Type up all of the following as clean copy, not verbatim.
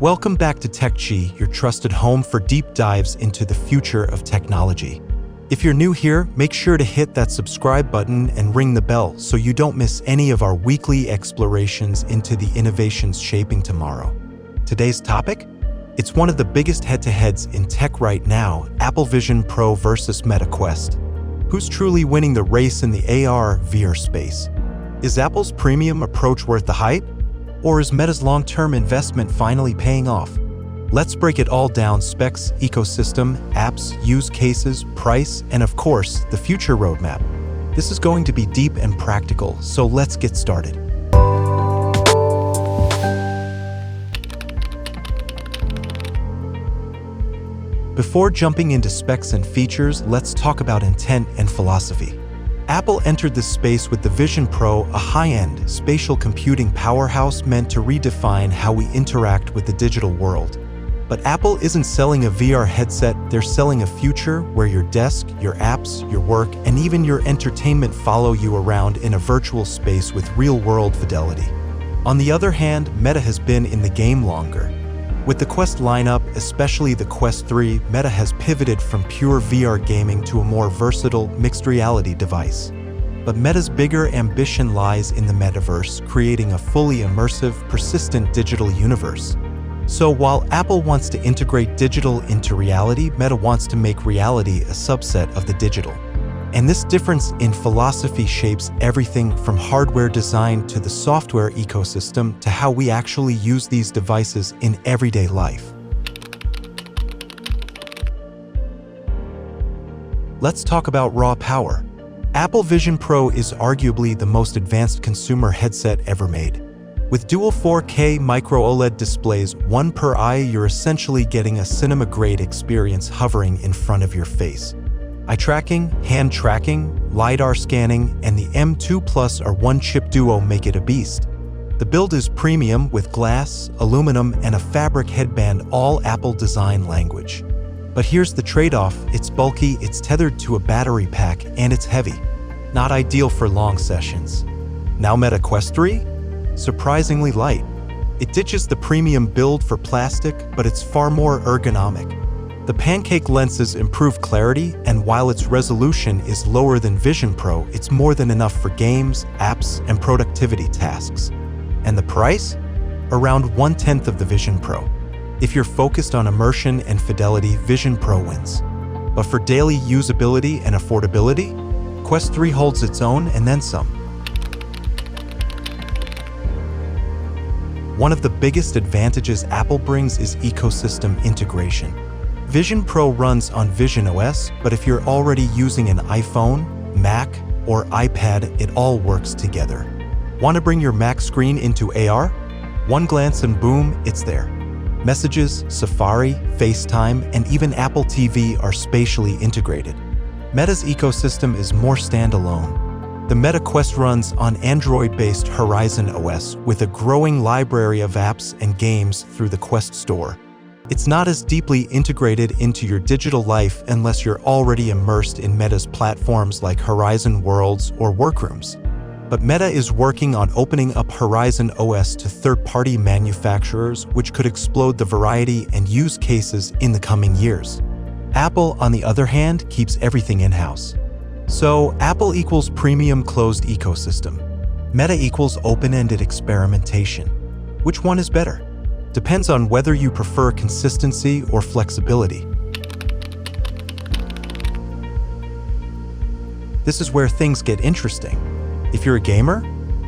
Welcome back to TechChi, your trusted home for deep dives into the future of technology. If you're new here, make sure to hit that subscribe button and ring the bell so you don't miss any of our weekly explorations into the innovations shaping tomorrow. Today's topic? It's one of the biggest head-to-heads in tech right now, Apple Vision Pro versus Meta Quest. Who's truly winning the race in the AR/VR space? Is Apple's premium approach worth the hype? Or is Meta's long-term investment finally paying off? Let's break it all down: specs, ecosystem, apps, use cases, price, and of course, the future roadmap. This is going to be deep and practical, so let's get started. Before jumping into specs and features, let's talk about intent and philosophy. Apple entered this space with the Vision Pro, a high-end, spatial computing powerhouse meant to redefine how we interact with the digital world. But Apple isn't selling a VR headset, they're selling a future where your desk, your apps, your work, and even your entertainment follow you around in a virtual space with real-world fidelity. On the other hand, Meta has been in the game longer. With the Quest lineup, especially the Quest 3, Meta has pivoted from pure VR gaming to a more versatile, mixed reality device. But Meta's bigger ambition lies in the Metaverse, creating a fully immersive, persistent digital universe. So while Apple wants to integrate digital into reality, Meta wants to make reality a subset of the digital. And this difference in philosophy shapes everything from hardware design to the software ecosystem to how we actually use these devices in everyday life. Let's talk about raw power. Apple Vision Pro is arguably the most advanced consumer headset ever made. With dual 4K micro OLED displays, one per eye, you're essentially getting a cinema-grade experience hovering in front of your face. Eye tracking, hand tracking, LiDAR scanning, and the M2 Plus or one-chip duo make it a beast. The build is premium with glass, aluminum, and a fabric headband, all Apple design language. But here's the trade-off: it's bulky, it's tethered to a battery pack, and it's heavy. Not ideal for long sessions. Now Meta Quest 3? Surprisingly light. It ditches the premium build for plastic, but it's far more ergonomic. The pancake lenses improve clarity, and while its resolution is lower than Vision Pro, it's more than enough for games, apps, and productivity tasks. And the price? Around 1/10 of the Vision Pro. If you're focused on immersion and fidelity, Vision Pro wins. But for daily usability and affordability, Quest 3 holds its own and then some. One of the biggest advantages Apple brings is ecosystem integration. Vision Pro runs on Vision OS, but if you're already using an iPhone, Mac, or iPad, it all works together. Want to bring your Mac screen into AR? One glance and boom, it's there. Messages, Safari, FaceTime, and even Apple TV are spatially integrated. Meta's ecosystem is more standalone. The Meta Quest runs on Android-based Horizon OS with a growing library of apps and games through the Quest Store. It's not as deeply integrated into your digital life unless you're already immersed in Meta's platforms like Horizon Worlds or Workrooms. But Meta is working on opening up Horizon OS to third-party manufacturers, which could explode the variety and use cases in the coming years. Apple, on the other hand, keeps everything in-house. So Apple equals premium closed ecosystem. Meta equals open-ended experimentation. Which one is better? Depends on whether you prefer consistency or flexibility. This is where things get interesting. If you're a gamer,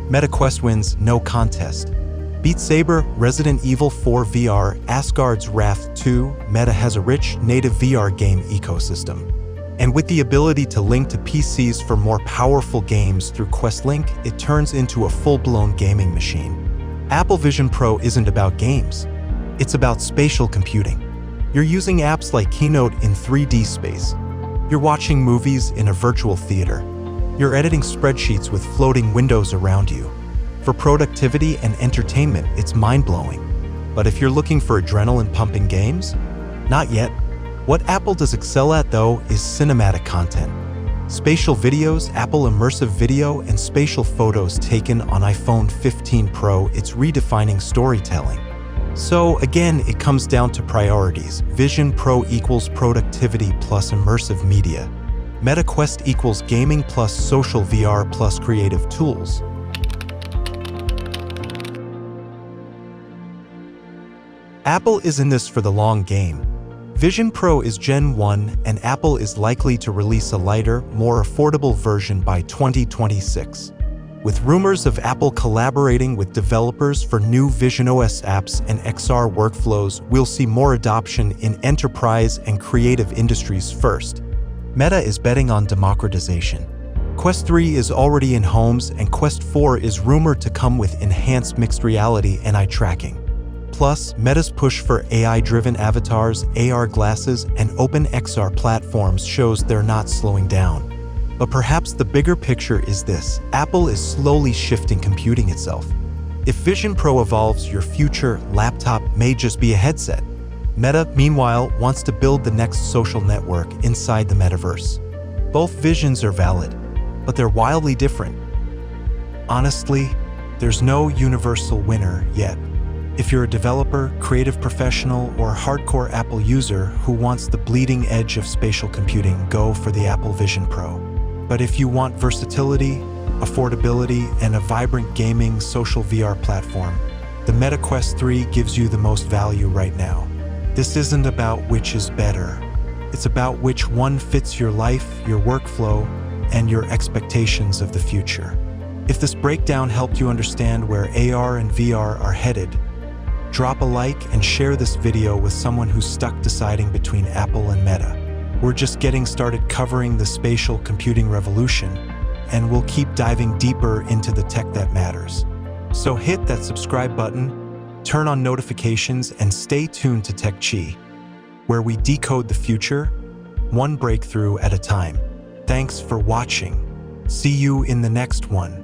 Meta Quest wins no contest. Beat Saber, Resident Evil 4 VR, Asgard's Wrath 2, Meta has a rich, native VR game ecosystem. And with the ability to link to PCs for more powerful games through Quest Link, it turns into a full-blown gaming machine. Apple Vision Pro isn't about games. It's about spatial computing. You're using apps like Keynote in 3D space. You're watching movies in a virtual theater. You're editing spreadsheets with floating windows around you. For productivity and entertainment, it's mind-blowing. But if you're looking for adrenaline-pumping games, not yet. What Apple does excel at, though, is cinematic content. Spatial videos, Apple Immersive Video, and spatial photos taken on iPhone 15 Pro, it's redefining storytelling. So again, it comes down to priorities. Vision Pro equals productivity plus immersive media. Meta Quest equals gaming plus social VR plus creative tools. Apple is in this for the long game. Vision Pro is Gen 1, and Apple is likely to release a lighter, more affordable version by 2026. With rumors of Apple collaborating with developers for new visionOS apps and XR workflows, we'll see more adoption in enterprise and creative industries first. Meta is betting on democratization. Quest 3 is already in homes, and Quest 4 is rumored to come with enhanced mixed reality and eye tracking. Plus, Meta's push for AI-driven avatars, AR glasses, and open XR platforms shows they're not slowing down. But perhaps the bigger picture is this: Apple is slowly shifting computing itself. If Vision Pro evolves, your future laptop may just be a headset. Meta, meanwhile, wants to build the next social network inside the metaverse. Both visions are valid, but they're wildly different. Honestly, there's no universal winner yet. If you're a developer, creative professional, or hardcore Apple user who wants the bleeding edge of spatial computing, go for the Apple Vision Pro. But if you want versatility, affordability, and a vibrant gaming social VR platform, the Meta Quest 3 gives you the most value right now. This isn't about which is better. It's about which one fits your life, your workflow, and your expectations of the future. If this breakdown helped you understand where AR and VR are headed, drop a like and share this video with someone who's stuck deciding between Apple and Meta. We're just getting started covering the spatial computing revolution, and we'll keep diving deeper into the tech that matters. So hit that subscribe button, turn on notifications, and stay tuned to TechChi, where we decode the future, one breakthrough at a time. Thanks for watching. See you in the next one.